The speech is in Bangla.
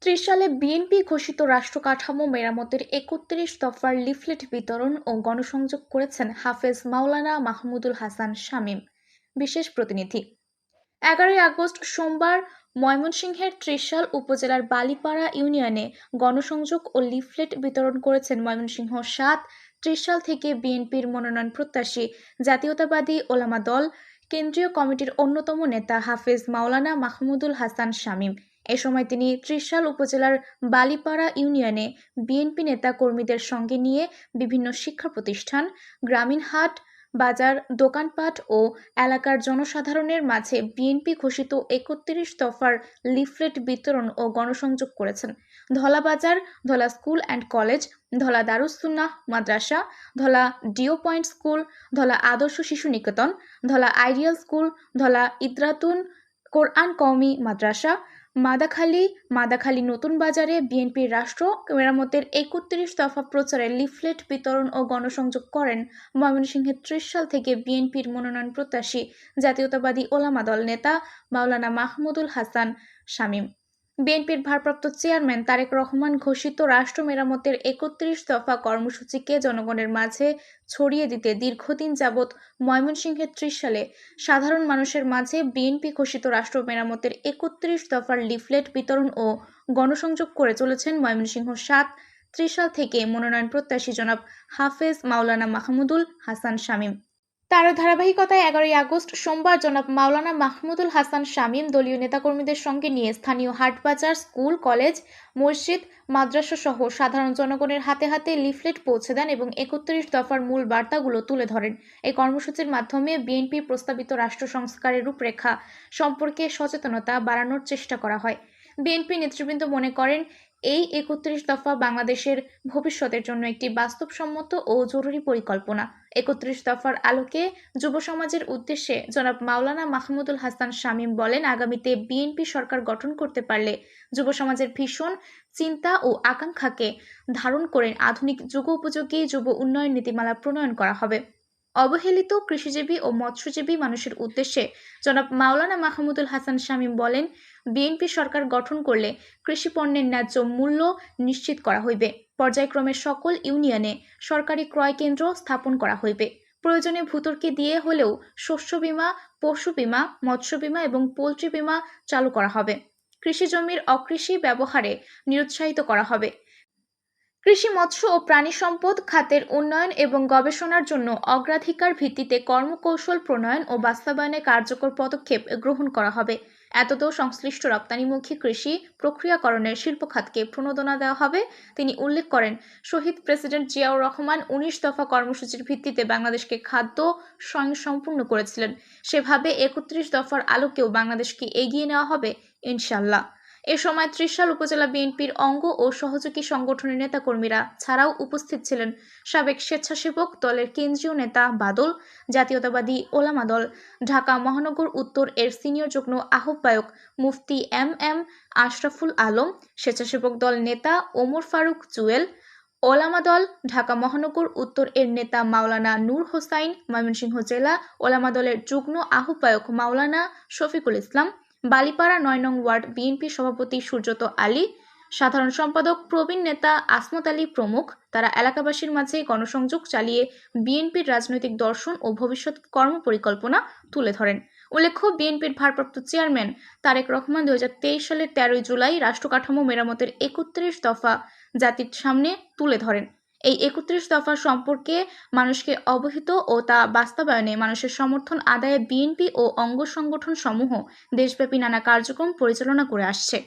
৩০ সালে বিএনপি ঘোষিত রাষ্ট্র কাঠামো মেরামতের ৩১ দফার লিফলেট বিতরণ ও গণসংযোগ করেছেন হাফেজ মাওলানা মাহমুদুল হাসান শামীম। বিশেষ প্রতিনিধি। ১১ আগস্ট সোমবার ময়মনসিংহের ত্রিশাল উপজেলার বালিপাড়া ইউনিয়নে গণসংযোগ ও লিফলেট বিতরণ করেছেন ময়মনসিংহ ৭ ত্রিশাল থেকে বিএনপির মনোনয়ন প্রত্যাশী জাতীয়তাবাদী ওলামা দল কেন্দ্রীয় কমিটির অন্যতম নেতা হাফেজ মাওলানা মাহমুদুল হাসান শামীম। এ সময় তিনি ত্রিশাল উপজেলার বালিপাড়া ইউনিয়নে বিএনপি নেতা কর্মীদের সঙ্গে নিয়ে বিভিন্ন শিক্ষা প্রতিষ্ঠান, গ্রামীণ হাট, বাজার, দোকানপাট ও এলাকার জনসাধারণের মাঝে বিএনপি ঘোষিত ৩১ দফার লিফলেট বিতরণ ও গণসংযোগ করেছেন। ধলা বাজার, Dhola school and college, Dhola Darus Sunnah Madrasa, Dhola deo point school, Dhola আদর্শ শিশু নিকেতন, ধলা আইডিয়াল স্কুল, ধলা ইদ্রাতুন কোরআন কওমি মাদ্রাসা, মাদাখালী নতুন বাজারে বিএনপির রাষ্ট্র মেরামতের ৩১ দফা প্রচারে লিফলেট বিতরণ ও গণসংযোগ করেন ময়মনসিংহের ত্রিশাল থেকে বিএনপির মনোনয়ন প্রত্যাশী জাতীয়তাবাদী ওলামা দল নেতা মাওলানা মাহমুদুল হাসান শামীম। বিএনপির ভারপ্রাপ্ত চেয়ারম্যান তারেক রহমান ঘোষিত রাষ্ট্র মেরামতের ৩১ দফা কর্মসূচিকে জনগণের মাঝে ছড়িয়ে দিতে দীর্ঘদিন যাবৎ ময়মনসিংহের ত্রিশালে সাধারণ মানুষের মাঝে বিএনপি ঘোষিত রাষ্ট্র মেরামতের ৩১ দফার লিফলেট বিতরণ ও গণসংযোগ করে চলেছেন ময়মনসিংহ ৭ ত্রিশাল থেকে মনোনয়ন প্রত্যাশী জনাব হাফেজ মাওলানা মাহমুদুল হাসান শামীম। তার ধারাবাহিকতায় ১১ আগস্ট সোমবার জনাব মাওলানা মাহমুদুল হাসান শামীম দলীয় নেতাকর্মীদের সঙ্গে নিয়ে স্থানীয় হাটবাজার, স্কুল, কলেজ, মসজিদ, মাদ্রাসা সহ সাধারণ জনগণের হাতে হাতে লিফলেট পৌঁছে দেন এবং ৩১ দফার মূল বার্তাগুলো তুলে ধরেন। এই কর্মসূচির মাধ্যমে বিএনপির প্রস্তাবিত রাষ্ট্র সংস্কারের রূপরেখা সম্পর্কে সচেতনতা বাড়ানোর চেষ্টা করা হয়। বিএনপি নেতৃবৃন্দ মনে করেন এই ৩১ দফা বাংলাদেশের ভবিষ্যতের জন্য একটি বাস্তবসম্মত ও জরুরি পরিকল্পনা। ৩১ দফার আলোকে যুব সমাজের উদ্দেশ্যে জনাব মাওলানা মাহমুদুল হাসান শামীম বলেন, আগামীতে বিএনপি সরকার গঠন করতে পারলে যুব সমাজের ভীষণ চিন্তা ও আকাঙ্ক্ষাকে ধারণ করে আধুনিক যুগোপযোগী যুব উন্নয়ন নীতিমালা প্রণয়ন করা হবে। অবহেলিত কৃষিজীবী ও মৎস্যজীবী মানুষের উদ্দেশ্যে জনাব মাওলানা মাহমুদুল হাসান শামীম বলেন, বিএনপি সরকার গঠন করলে কৃষি পণ্যের ন্যায্য মূল্য নিশ্চিত করা হইবে। পর্যায়ক্রমে সকল ইউনিয়নে সরকারি ক্রয় কেন্দ্র স্থাপন করা হইবে। প্রয়োজনে ভূতর্কি দিয়ে হলেও শস্য বীমা, পশু বীমা, মৎস্য বীমা এবং পোল্ট্রি বীমা চালু করা হবে। কৃষি জমির অকৃষি ব্যবহারে নিরুৎসাহিত করা হবে। কৃষি, মৎস্য ও প্রাণী সম্পদ খাতের উন্নয়ন এবং গবেষণার জন্য অগ্রাধিকার ভিত্তিতে কর্মকৌশল প্রণয়ন ও বাস্তবায়নে কার্যকর পদক্ষেপ গ্রহণ করা হবে। এতদও সংশ্লিষ্ট রপ্তানিমুখী কৃষি প্রক্রিয়াকরণের শিল্প খাতকে প্রণোদনা দেওয়া হবে। তিনি উল্লেখ করেন, শহীদ প্রেসিডেন্ট জিয়াউর রহমান ১৯ দফা কর্মসূচির ভিত্তিতে বাংলাদেশকে খাদ্য স্বয়ংসম্পূর্ণ করেছিলেন। সেভাবে ৩১ দফার আলোকেও বাংলাদেশকে এগিয়ে নেওয়া হবে ইনশাআল্লাহ। এ সময় ত্রিশাল উপজেলা বিএনপির অঙ্গ ও সহযোগী সংগঠনের নেতাকর্মীরা ছাড়াও উপস্থিত ছিলেন সাবেক স্বেচ্ছাসেবক দলের কেন্দ্রীয় নেতা বাদল, জাতীয়তাবাদী ওলামা দল ঢাকা মহানগর উত্তর এর সিনিয়র যুগ্ম আহ্বায়ক মুফতি এম আশরাফুল আলম, স্বেচ্ছাসেবক দল নেতা ওমর ফারুক জুয়েল, ওলামা দল ঢাকা মহানগর উত্তর এর নেতা মাওলানা নূর হোসাইন, ময়মনসিংহ জেলা ওলামা দলের যুগ্ম আহ্বায়ক মাওলানা শফিকুল ইসলাম, বালিপাড়া ৯ নং ওয়ার্ড বিএনপি সভাপতি সুব্রত আলী, সাধারণ সম্পাদক প্রবীণ নেতা আসমত আলী প্রমুখ। তারা এলাকাবাসীর মাঝে গণসংযোগ চালিয়ে বিএনপির রাজনৈতিক দর্শন ও ভবিষ্যৎ কর্মপরিকল্পনা তুলে ধরেন। উল্লেখ্য, বিএনপির ভারপ্রাপ্ত চেয়ারম্যান তারেক রহমান ২০২৩ সালের ১৩ জুলাই রাষ্ট্র কাঠামো মেরামতের ৩১ দফা জাতির সামনে তুলে ধরেন। এই ৩১ দফা সম্পর্কে মানুষকে অবহিত ও তা বাস্তবায়নে মানুষের সমর্থন আদায়ে বিএনপি ও অঙ্গ সংগঠন সমূহ দেশব্যাপী নানা কার্যক্রম পরিচালনা করে আসছে।